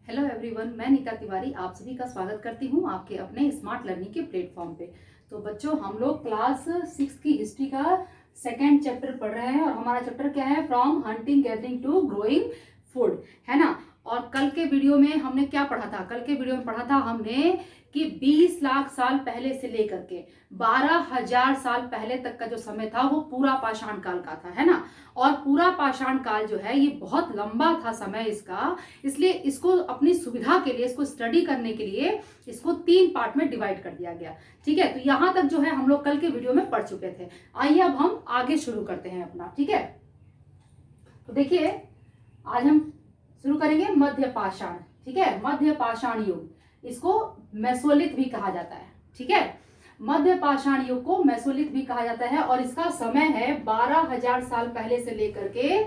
Hello everyone, मैं नीता तिवारी आप सभी का स्वागत करती हूँ आपके अपने स्मार्ट लर्निंग के प्लेटफॉर्म पे। तो बच्चों, हम लोग क्लास 6 की हिस्ट्री का सेकेंड चैप्टर पढ़ रहे हैं और हमारा चैप्टर क्या है? From hunting gathering to growing food, है ना। और कल के वीडियो में हमने क्या पढ़ा था? कल के वीडियो में पढ़ा था हमने कि 20 लाख साल पहले से लेकर के 12,000 साल पहले तक का जो समय था वो पूरा पाषाण काल का था, है ना। और पूरा पाषाण काल जो है ये बहुत लंबा था समय इसका, इसलिए इसको अपनी सुविधा के लिए, इसको स्टडी करने के लिए इसको 3 पार्ट में डिवाइड कर दिया गया। ठीक है, तो यहां तक जो है हम लोग कल के वीडियो में पढ़ चुके थे। आइए अब हम आगे शुरू करते हैं अपना। ठीक है, तो देखिए आज हम शुरू करेंगे मध्य पाषाण। ठीक है, मध्य पाषाण युग, इसको मेसोलिथ भी कहा जाता है। ठीक है, मध्य पाषाण युग को मेसोलिथ भी कहा जाता है और इसका समय है 12,000 साल पहले से लेकर के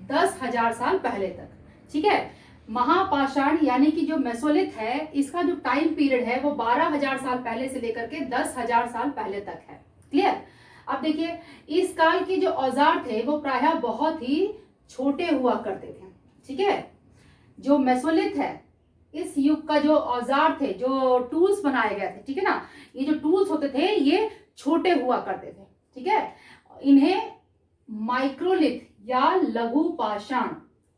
10,000 साल पहले तक। ठीक है, महापाषाण यानी कि जो मेसोलिथ है इसका जो टाइम पीरियड है वो 12,000 साल पहले से लेकर के 10,000 साल पहले तक है। क्लियर? अब देखिए, इस काल के जो औजार थे वो प्रायः बहुत ही छोटे हुआ करते थे। ठीक है, जो मेसोलिथ है इस युग का जो औजार थे, जो टूल्स बनाए गए थे, ठीक है ना, ये जो टूल्स होते थे ये छोटे हुआ करते थे। ठीक है, इन्हें माइक्रोलिथ या लघु पाषाण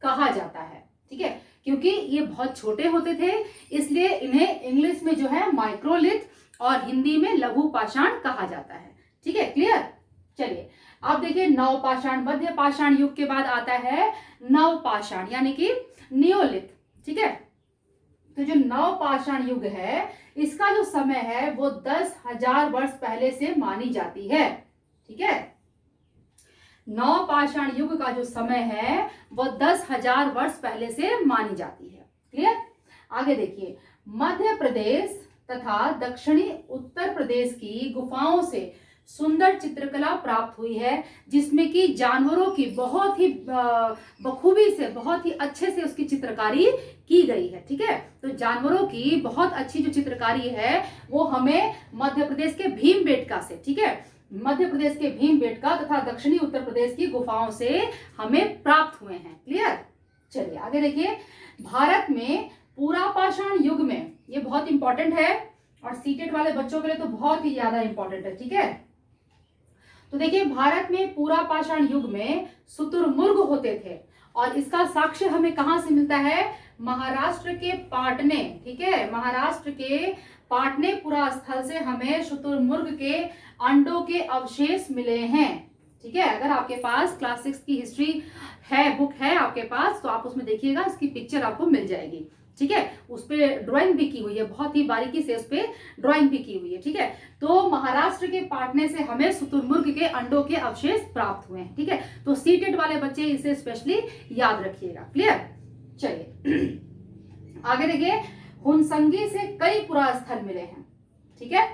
कहा जाता है। ठीक है, क्योंकि ये बहुत छोटे होते थे इसलिए इन्हें इंग्लिश में जो है माइक्रोलिथ और हिंदी में लघु पाषाण कहा जाता है। ठीक है, क्लियर? चलिए अब देखिए नवपाषाण, मध्य पाषाण युग के बाद आता है नवपाषाण यानी कि नियोलिथ। ठीक है, तो जो नवपाषाण युग है इसका जो समय है वो 10,000 वर्ष पहले से मानी जाती है। ठीक है, नवपाषाण युग का जो समय है वो 10,000 वर्ष पहले से मानी जाती है। क्लियर? आगे देखिए, मध्य प्रदेश तथा दक्षिणी उत्तर प्रदेश की गुफाओं से सुंदर चित्रकला प्राप्त हुई है जिसमें कि जानवरों की बहुत ही बखूबी से, बहुत ही अच्छे से उसकी चित्रकारी की गई है। ठीक है, तो जानवरों की बहुत अच्छी जो चित्रकारी है वो हमें मध्य प्रदेश के भीमबेटका से, ठीक है, मध्य प्रदेश के भीमबेटका तथा दक्षिणी उत्तर प्रदेश की गुफाओं से हमें प्राप्त हुए हैं। क्लियर? चलिए आगे देखिए, भारत में पूरा पाषाण युग में, ये बहुत इंपॉर्टेंट है और सीटेट वाले बच्चों के लिए तो बहुत ही ज्यादा इंपॉर्टेंट है। ठीक है, तो देखिए भारत में पूरा पाषाण युग में शुतुरमुर्ग होते थे और इसका साक्ष्य हमें कहां से मिलता है? महाराष्ट्र के पाटने। ठीक है, महाराष्ट्र के पाटने पुरा स्थल से हमें शुतुरमुर्ग के अंडों के अवशेष मिले हैं। ठीक है, अगर आपके पास क्लास 6 की हिस्ट्री है, बुक है आपके पास, तो आप उसमें देखिएगा, इसकी पिक्चर आपको मिल जाएगी। ठीक है, उस पर ड्राइंग भी की हुई है, बहुत ही बारीकी से उस पर ड्राइंग भी की हुई है। ठीक है, तो महाराष्ट्र के पाटने से हमें शुतुरमुर्ग के अंडों के अवशेष प्राप्त हुए हैं। ठीक है, तो सीटेड वाले बच्चे इसे स्पेशली याद रखिएगा। क्लियर? चलिए आगे देखिए, हुनसंगी से कई पुरास्थल मिले हैं। ठीक है,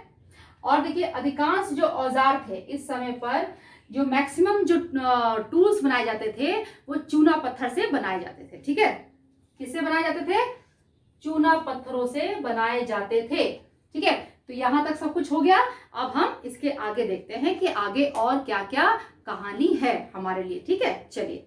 और देखिए अधिकांश जो औजार थे इस समय पर, जो मैक्सिमम जो टूल्स बनाए जाते थे वो चूना पत्थर से बनाए जाते थे। ठीक है, किससे बनाए जाते थे? चूना पत्थरों से बनाए जाते थे। ठीक है, तो यहां तक सब कुछ हो गया। अब हम इसके आगे देखते हैं कि आगे और क्या क्या कहानी है हमारे लिए। ठीक है, चलिए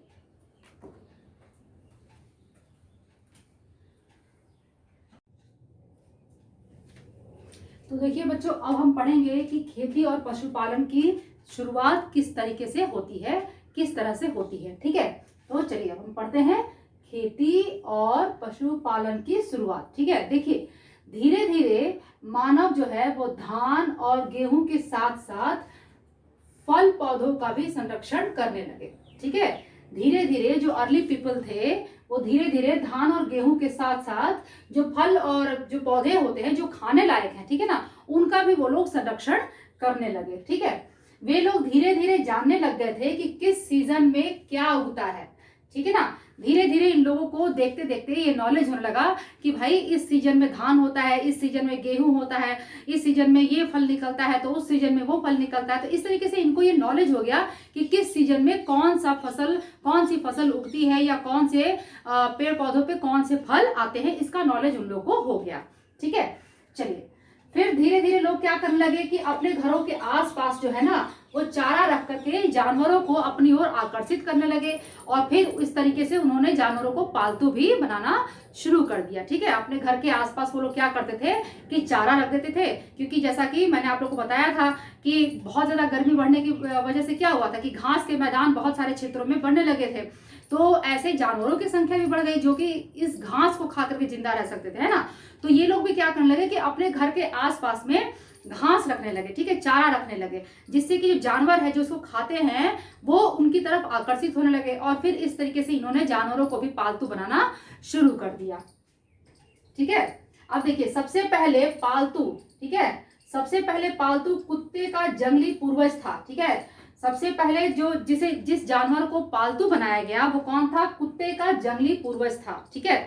तो देखिए बच्चों, अब हम पढ़ेंगे कि खेती और पशुपालन की शुरुआत किस तरीके से होती है, किस तरह से होती है। ठीक है, तो चलिए अब हम पढ़ते हैं खेती और पशुपालन की शुरुआत। ठीक है, देखिए धीरे धीरे मानव जो है वो धान और गेहूं के साथ साथ फल पौधों का भी संरक्षण करने लगे। ठीक है, धीरे धीरे जो अर्ली पीपल थे वो धीरे धीरे धान और गेहूं के साथ साथ जो फल और जो पौधे होते हैं जो खाने लायक हैं, ठीक है ना, उनका भी वो लोग संरक्षण करने लगे। ठीक है, वे लोग धीरे धीरे जानने लग गए थे कि किस सीजन में क्या उगता है। ठीक है ना, धीरे धीरे इन लोगों को देखते देखते ये नॉलेज होने लगा कि भाई इस सीजन में धान होता है, इस सीजन में गेहूं होता है, इस सीजन में ये फल निकलता है, तो उस सीजन में वो फल निकलता है। तो इस तरीके से इनको ये नॉलेज हो गया कि किस सीजन में कौन सी फसल उगती है या कौन से पेड़ पौधों पे कौन से फल आते हैं, इसका नॉलेज उन लोगों को हो गया। ठीक है, चलिए फिर धीरे धीरे लोग क्या करने लगे कि अपने घरों के आसपास जो है ना वो चारा रख करके जानवरों को अपनी ओर आकर्षित करने लगे और फिर इस तरीके से उन्होंने जानवरों को पालतू भी बनाना शुरू कर दिया। ठीक है, अपने घर के आसपास वो लोग क्या करते थे कि चारा रख देते थे, क्योंकि जैसा कि मैंने आप लोग को बताया था कि बहुत ज्यादा गर्मी बढ़ने की वजह से क्या हुआ था कि घास के मैदान बहुत सारे क्षेत्रों में बढ़ने लगे थे, तो ऐसे जानवरों की संख्या भी बढ़ गई जो कि इस घास को खा करके जिंदा रह सकते थे, है ना। तो ये लोग भी क्या करने लगे कि अपने घर के आसपास में घास रखने लगे, ठीक है, चारा रखने लगे, जिससे कि जो जानवर है जो उसको खाते हैं वो उनकी तरफ आकर्षित होने लगे और फिर इस तरीके से इन्होंने जानवरों को भी पालतू बनाना शुरू कर दिया। ठीक है, अब देखिए सबसे पहले पालतू, ठीक है, सबसे पहले पालतू कुत्ते का जंगली पूर्वज था। ठीक है, सबसे पहले जिस जानवर को पालतू बनाया गया वो कौन था? कुत्ते का जंगली पूर्वज था। ठीक है,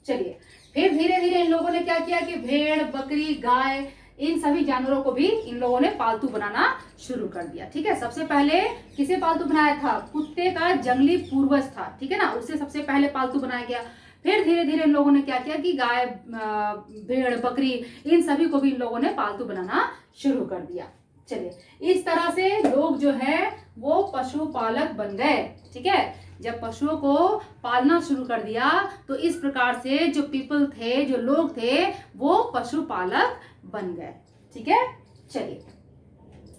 चलिए फिर धीरे धीरे इन लोगों ने क्या किया कि भेड़, बकरी, गाय, इन सभी जानवरों को भी इन लोगों ने पालतू बनाना शुरू कर दिया। ठीक है, सबसे पहले किसे पालतू बनाया था? कुत्ते का जंगली पूर्वज था, ठीक है ना, उसे सबसे पहले पालतू बनाया गया। फिर धीरे धीरे इन लोगों ने क्या किया कि गाय, भेड़, बकरी, इन सभी को भी इन लोगों ने पालतू बनाना शुरू कर दिया। चलिए इस तरह से लोग जो है वो पशुपालक बन गए। ठीक है, जब पशुओं को पालना शुरू कर दिया तो इस प्रकार से जो पीपल थे, जो लोग थे, वो पशुपालक बन गए। ठीक है, चलिए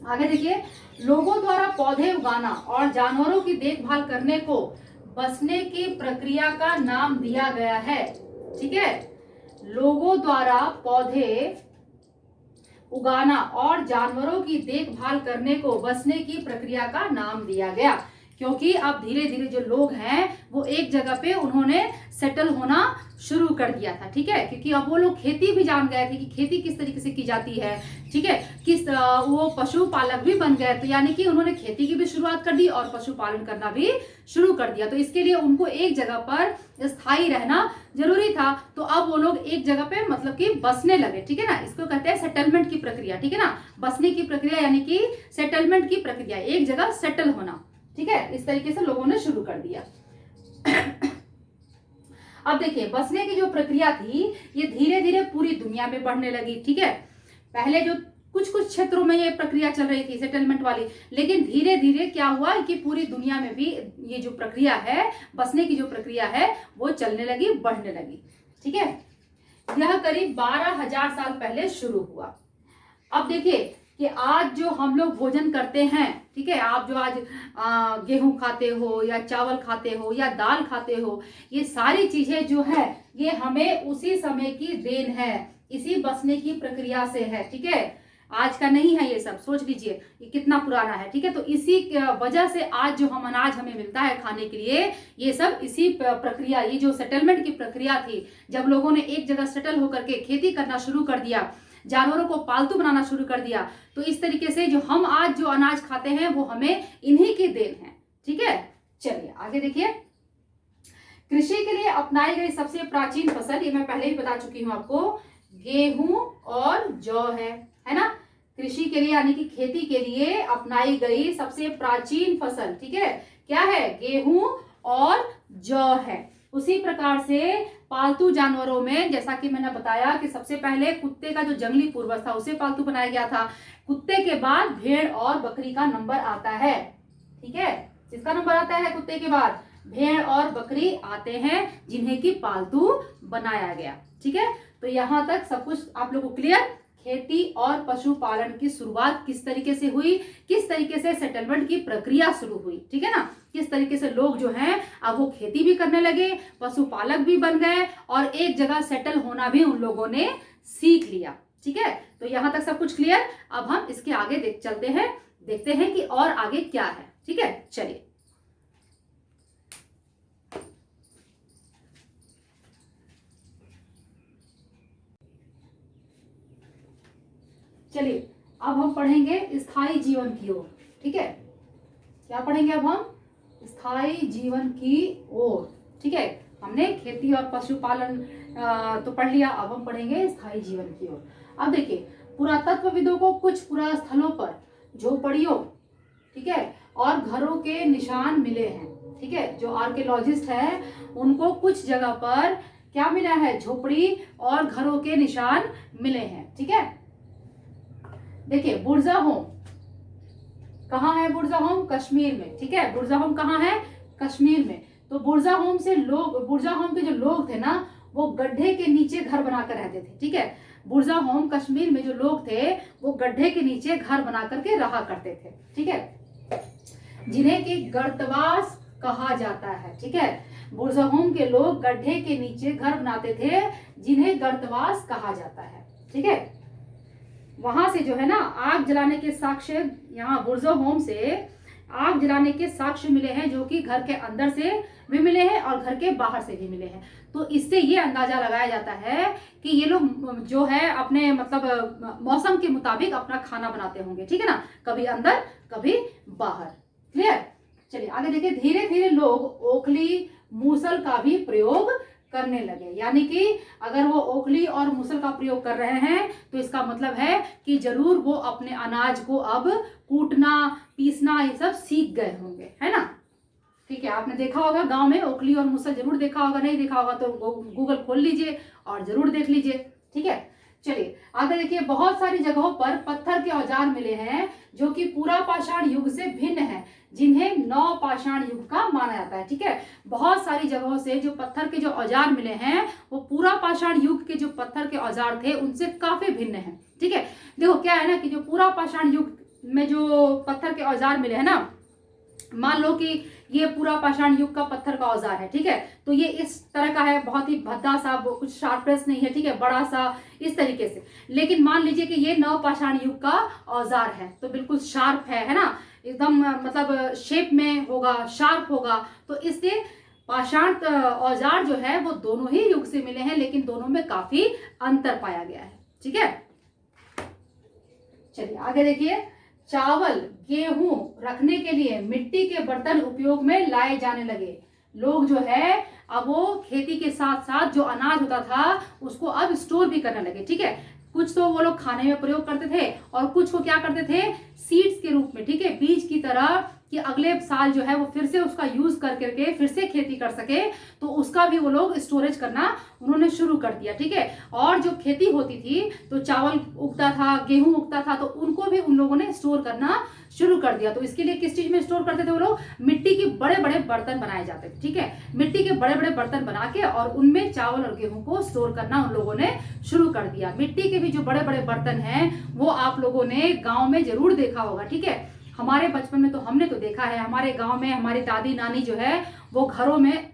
आगे देखिए, लोगों द्वारा पौधे उगाना और जानवरों की देखभाल करने को बसने की प्रक्रिया का नाम दिया गया है। ठीक है, लोगों द्वारा पौधे उगाना और जानवरों की देखभाल करने को बसने की प्रक्रिया का नाम दिया गया, क्योंकि अब धीरे धीरे जो लोग हैं वो एक जगह पे उन्होंने सेटल होना शुरू कर दिया था। ठीक है, क्योंकि अब वो लोग खेती भी जान गए थे कि खेती किस तरीके से की जाती है। ठीक है, वो पशुपालक भी बन गए, तो यानी कि उन्होंने खेती की भी शुरुआत कर दी और पशुपालन करना भी शुरू कर दिया। तो इसके लिए उनको एक जगह पर स्थायी रहना जरूरी था, तो अब वो लोग एक जगह पे मतलब कि बसने लगे। ठीक है ना, इसको कहते हैं सेटलमेंट की प्रक्रिया। ठीक है ना, बसने की प्रक्रिया यानी कि सेटलमेंट की प्रक्रिया, एक जगह सेटल होना। ठीक है, इस तरीके से लोगों ने शुरू कर दिया। अब देखिए बसने की जो प्रक्रिया थी ये धीरे धीरे पूरी दुनिया में बढ़ने लगी। ठीक है, पहले जो कुछ कुछ क्षेत्रों में ये प्रक्रिया चल रही थी सेटलमेंट वाली, लेकिन धीरे धीरे क्या हुआ कि पूरी दुनिया में भी ये जो प्रक्रिया है, बसने की जो प्रक्रिया है, वो चलने लगी, बढ़ने लगी। ठीक है, यह करीब 12,000 साल पहले शुरू हुआ। अब देखिए कि आज जो हम लोग भोजन करते हैं, ठीक है, आप जो आज गेहूं खाते हो या चावल खाते हो या दाल खाते हो, ये सारी चीजें जो है ये हमें उसी समय की देन है, इसी बसने की प्रक्रिया से है। ठीक है, आज का नहीं है ये सब, सोच लीजिए ये कितना पुराना है। ठीक है, तो इसी वजह से आज जो हम अनाज हमें मिलता है खाने के लिए, ये सब इसी प्रक्रिया, ये जो सेटलमेंट की प्रक्रिया थी, जब लोगों ने एक जगह सेटल होकर के खेती करना शुरू कर दिया, जानवरों को पालतू बनाना शुरू कर दिया, तो इस तरीके से जो हम आज जो अनाज खाते हैं वो हमें इन्हीं की देन है। ठीक है, चलिए आगे देखिए, कृषि के लिए अपनाई गई सबसे प्राचीन फसल, ये मैं पहले ही बता चुकी हूं आपको, गेहूं और जौ है ना। कृषि के लिए यानी कि खेती के लिए अपनाई गई सबसे प्राचीन फसल, ठीक है, क्या है? गेहूं और जौ है। उसी प्रकार से पालतू जानवरों में जैसा कि मैंने बताया कि सबसे पहले कुत्ते का जो जंगली पूर्वज था उसे पालतू बनाया गया था। कुत्ते के बाद भेड़ और बकरी का नंबर आता है। ठीक है, जिसका नंबर आता है कुत्ते के बाद भेड़ और बकरी आते हैं जिन्हें की पालतू बनाया गया। ठीक है, तो यहां तक सब कुछ आप लोगों को क्लियर। खेती और पशुपालन की शुरुआत किस तरीके से हुई, किस तरीके से सेटलमेंट की प्रक्रिया शुरू हुई, ठीक है ना, किस तरीके से लोग जो हैं अब वो खेती भी करने लगे, पशुपालक भी बन गए और एक जगह सेटल होना भी उन लोगों ने सीख लिया। ठीक है, तो यहां तक सब कुछ क्लियर। अब हम इसके आगे चलते हैं, देखते हैं कि और आगे क्या है। ठीक है, चलिए चलिए अब हम पढ़ेंगे स्थायी जीवन की ओर। ठीक है, क्या पढ़ेंगे अब हम? स्थायी जीवन की ओर। ठीक है, हमने खेती और पशुपालन तो पढ़ लिया, अब हम पढ़ेंगे स्थायी जीवन की ओर। अब देखिए, पुरातत्वविदों को कुछ पुरास्थलों पर झोपड़ियों, ठीक है, और घरों के निशान मिले हैं। ठीक है, जो आर्कियोलॉजिस्ट है उनको कुछ जगह पर क्या मिला है? झोपड़ी और घरों के निशान मिले हैं। ठीक है, देखिए बुर्जा होम कहाँ है? बुर्जा होम कश्मीर में, ठीक है। बुर्जा होम कहाँ है? कश्मीर में। तो बुर्जा होम के जो लोग थे ना, वो गड्ढे के नीचे घर बनाकर रहते थे, ठीक है। बुर्जा होम कश्मीर में जो लोग थे वो गड्ढे के नीचे घर बना करके रहा करते थे, ठीक है, जिन्हें कि गर्तवास कहा जाता है, ठीक है। बुर्जा होम के लोग गड्ढे के नीचे घर बनाते थे जिन्हें गर्तवास कहा जाता है, ठीक है। वहां से जो है ना आग जलाने के साक्ष्य, यहाँ बुर्जा होम से आग जलाने के साक्ष्य मिले हैं, जो कि घर के अंदर से भी मिले हैं और घर के बाहर से भी मिले हैं। तो इससे ये अंदाजा लगाया जाता है कि ये लोग जो है अपने मतलब मौसम के मुताबिक अपना खाना बनाते होंगे, ठीक है ना, कभी अंदर कभी बाहर। क्लियर? चलिए आगे देखिए। धीरे धीरे लोग ओखली मूसल का भी प्रयोग करने लगे, यानी कि अगर वो ओखली और मूसल का प्रयोग कर रहे हैं तो इसका मतलब है कि जरूर वो अपने अनाज को अब कूटना पीसना ये सब सीख गए होंगे, है ना। ठीक है, आपने देखा होगा गांव में ओखली और मूसल, जरूर देखा होगा, नहीं देखा होगा तो गूगल खोल लीजिए और जरूर देख लीजिए, ठीक है। चलिए आगे देखिए। बहुत सारी जगहों पर पत्थर के औजार मिले हैं जो कि पूरा पाषाण युग से भिन्न है, जिन्हें नव पाषाण युग का माना जाता है, ठीक है। बहुत सारी जगहों से जो पत्थर के जो औजार मिले हैं वो पूरा पाषाण युग के जो पत्थर के औजार थे उनसे काफी भिन्न है, ठीक है। देखो क्या है ना कि जो पूरा पाषाण युग में जो पत्थर के औजार मिले हैं ना, मान लो कि ये पूरा पाषाण युग का पत्थर का औजार है, ठीक है, तो ये इस तरह का है, बहुत ही भद्दा सा, कुछ शार्पनेस नहीं है, ठीक है, बड़ा सा इस तरीके से। लेकिन मान लीजिए कि ये नव पाषाण युग का औजार है तो बिल्कुल शार्प है ना, एकदम मतलब शेप में होगा, शार्प होगा। तो इसलिए पाषाण औजार जो है वो दोनों ही युग से मिले हैं, लेकिन दोनों में काफी अंतर पाया गया है, ठीक है। चलिए आगे देखिए। चावल गेहूं रखने के लिए मिट्टी के बर्तन उपयोग में लाए जाने लगे। लोग जो है अब वो खेती के साथ साथ जो अनाज होता था उसको अब स्टोर भी करने लगे, ठीक है। कुछ तो वो लोग खाने में प्रयोग करते थे और कुछ को क्या करते थे, सीड्स के रूप में, ठीक है, बीज की तरह, कि अगले साल जो है वो फिर से उसका यूज कर करके फिर से खेती कर सके, तो उसका भी वो लोग स्टोरेज करना उन्होंने शुरू कर दिया, ठीक है। और जो खेती होती थी तो चावल उगता था, गेहूं उगता था, तो उनको भी उन लोगों ने स्टोर करना शुरू कर दिया। तो इसके लिए किस चीज में स्टोर करते थे वो लोग? मिट्टी के बड़े बड़े बर्तन बनाए जाते थे, ठीक है, मिट्टी के बड़े बड़े बर्तन बना के और उनमें चावल और गेहूं को स्टोर करना उन लोगों ने शुरू कर दिया। मिट्टी के भी जो बड़े बड़े बर्तन हैं वो आप लोगों ने गाँव में जरूर देखा होगा, ठीक है। हमारे बचपन में तो हमने तो देखा है, हमारे गांव में हमारी दादी नानी जो है वो घरों में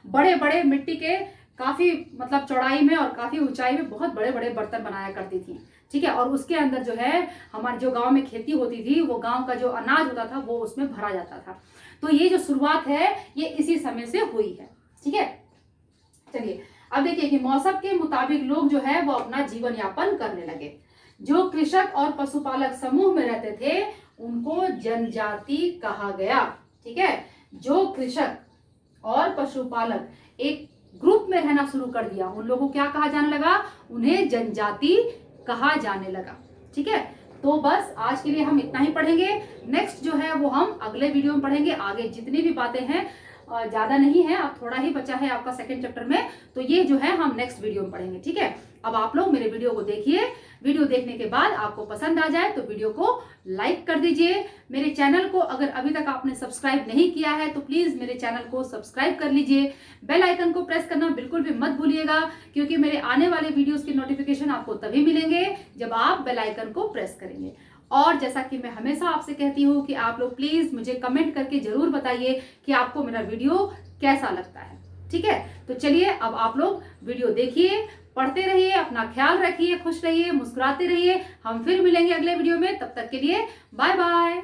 बड़े बड़े मिट्टी के काफी मतलब चौड़ाई में और काफी ऊंचाई में बहुत बड़े बड़े बर्तन बनाया करती थी, ठीक है। और उसके अंदर जो है हमारे जो गांव में खेती होती थी वो गांव का जो अनाज होता था वो उसमें भरा जाता था। तो ये जो शुरुआत है ये इसी समय से हुई है, ठीक है। चलिए अब देखिए कि मौसम के मुताबिक लोग जो है वो अपना जीवन यापन करने लगे। जो कृषक और पशुपालक समूह में रहते थे उनको जनजाति कहा गया, ठीक है। जो कृषक और पशुपालक एक ग्रुप में रहना शुरू कर दिया उन लोगों को क्या कहा जाने लगा? उन्हें जनजाति कहा जाने लगा, ठीक है। तो बस आज के लिए हम इतना ही पढ़ेंगे। नेक्स्ट जो है वो हम अगले वीडियो में पढ़ेंगे। आगे जितनी भी बातें हैं ज्यादा नहीं है, अब थोड़ा ही बचा है आपका सेकंड चैप्टर में, तो ये जो है हम नेक्स्ट वीडियो में पढ़ेंगे, ठीक है। अब आप लोग मेरे वीडियो को देखिए। वीडियो देखने के बाद आपको पसंद आ जाए तो वीडियो को लाइक कर दीजिए। मेरे चैनल को अगर अभी तक आपने सब्सक्राइब नहीं किया है तो प्लीज मेरे चैनल को सब्सक्राइब कर लीजिए। बेल आइकन को प्रेस करना बिल्कुल भी मत भूलिएगा, क्योंकि मेरे आने वाले वीडियोस के नोटिफिकेशन आपको तभी मिलेंगे जब आप बेल आइकन को प्रेस करेंगे। और जैसा कि मैं हमेशा आपसे कहती हूँ कि आप लोग प्लीज मुझे कमेंट करके जरूर बताइए कि आपको मेरा वीडियो कैसा लगता है, ठीक है। तो चलिए अब आप लोग वीडियो देखिए, पढ़ते रहिए, अपना ख्याल रखिए, खुश रहिए, मुस्कुराते रहिए। हम फिर मिलेंगे अगले वीडियो में, तब तक के लिए बाय बाय।